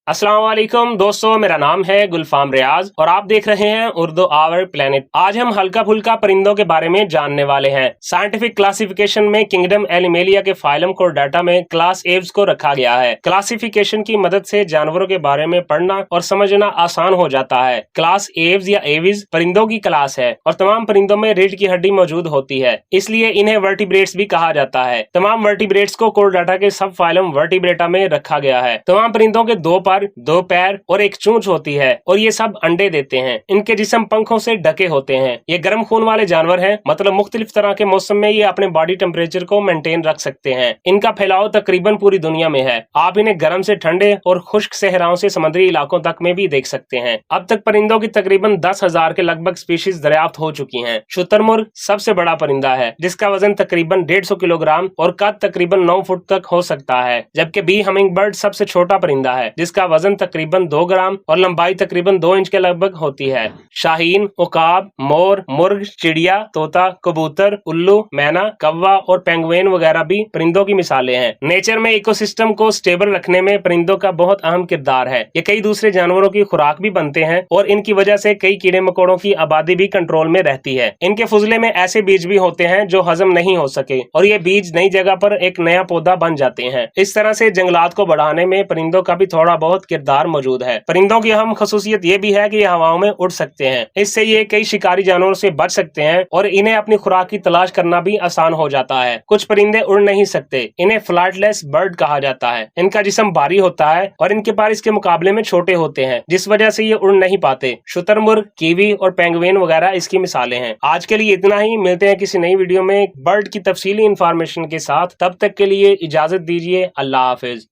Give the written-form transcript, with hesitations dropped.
अस्सलाम वालेकुम दोस्तों, मेरा नाम है गुलफाम रियाज और आप देख रहे हैं उर्दू आवर प्लेनेट। आज हम हल्का फुल्का परिंदों के बारे में जानने वाले हैं। साइंटिफिक क्लासिफिकेशन में किंगडम एनिमेलिया के फाइलम कोर्डेटा में क्लास एव्स को रखा गया है। क्लासिफिकेशन की मदद से जानवरों के बारे में पढ़ना और समझना आसान हो जाता है। क्लास एव्स या एविज परिंदों की क्लास है और तमाम परिंदों में रीढ़ की हड्डी मौजूद होती है, इसलिए इन्हें वर्टिब्रेट्स भी कहा जाता है। तमाम वर्टिब्रेट्स को कोर्डेटा के सब फाइलम वर्टिब्रेटा में रखा गया है। तमाम परिंदों के दो पैर और एक चोंच होती है और ये सब अंडे देते हैं। इनके जिस्म पंखों से ढके होते हैं। ये गर्म खून वाले जानवर हैं, मतलब मुख्तलिफ तरह के मौसम में ये अपने बॉडी टेम्परेचर को मेंटेन रख सकते हैं। इनका फैलाव तकरीबन पूरी दुनिया में है। आप इन्हें गर्म से ठंडे और खुश्क सहराओं से समुद्री इलाकों तक में भी देख सकते हैं। अब तक परिंदों की तकरीबन 10,000 के लगभग स्पीशीज दरियाफ्त हो चुकी हैं। शुतुरमुर्ग सबसे बड़ा परिंदा है, जिसका वजन तकरीबन 150 किलोग्राम और कद तकरीबन 9 फुट तक हो सकता है। जबकि बी हमिंग बर्ड सबसे छोटा परिंदा है, जिसका वजन तकरीबन 2 ग्राम और लंबाई तकरीबन 2 इंच के लगभग होती है। शाहीन, उकाब, मोर, मुर्ग, चिड़िया, तोता, कबूतर, उल्लू, मैना, कौवा और पेंगुइन वगैरह भी परिंदों की मिसालें हैं। नेचर में इकोसिस्टम को स्टेबल रखने में परिंदों का बहुत अहम किरदार है। ये कई दूसरे जानवरों की खुराक भी बनते हैं और इनकी वजह से कई कीड़े मकोड़ों की आबादी भी कंट्रोल में रहती है। इनके फुजले में ऐसे बीज भी होते हैं जो हजम नहीं हो सके और ये बीज नई जगह पर एक नया पौधा बन जाते हैं। इस तरह से जंगलात को बढ़ाने में परिंदों का भी थोड़ा बहुत किरदार मौजूद है। परिंदों की अहम खसूसियत ये भी है कि ये हवाओं में उड़ सकते हैं। इससे ये कई शिकारी जानवरों से बच सकते हैं और इन्हें अपनी खुराक की तलाश करना भी आसान हो जाता है। कुछ परिंदे उड़ नहीं सकते, इन्हें फ्लाइटलेस बर्ड कहा जाता है। इनका जिस्म भारी होता है और इनके पर इसके मुकाबले में छोटे होते हैं, जिस वजह से ये उड़ नहीं पाते। शुतुरमुर्ग, कीवी और पेंगुइन वगैरह इसकी मिसालें हैं। आज के लिए इतना ही। मिलते हैं किसी नई वीडियो में बर्ड की तफसीली इंफॉर्मेशन के साथ। तब तक के लिए इजाजत दीजिए। अल्लाह हाफिज।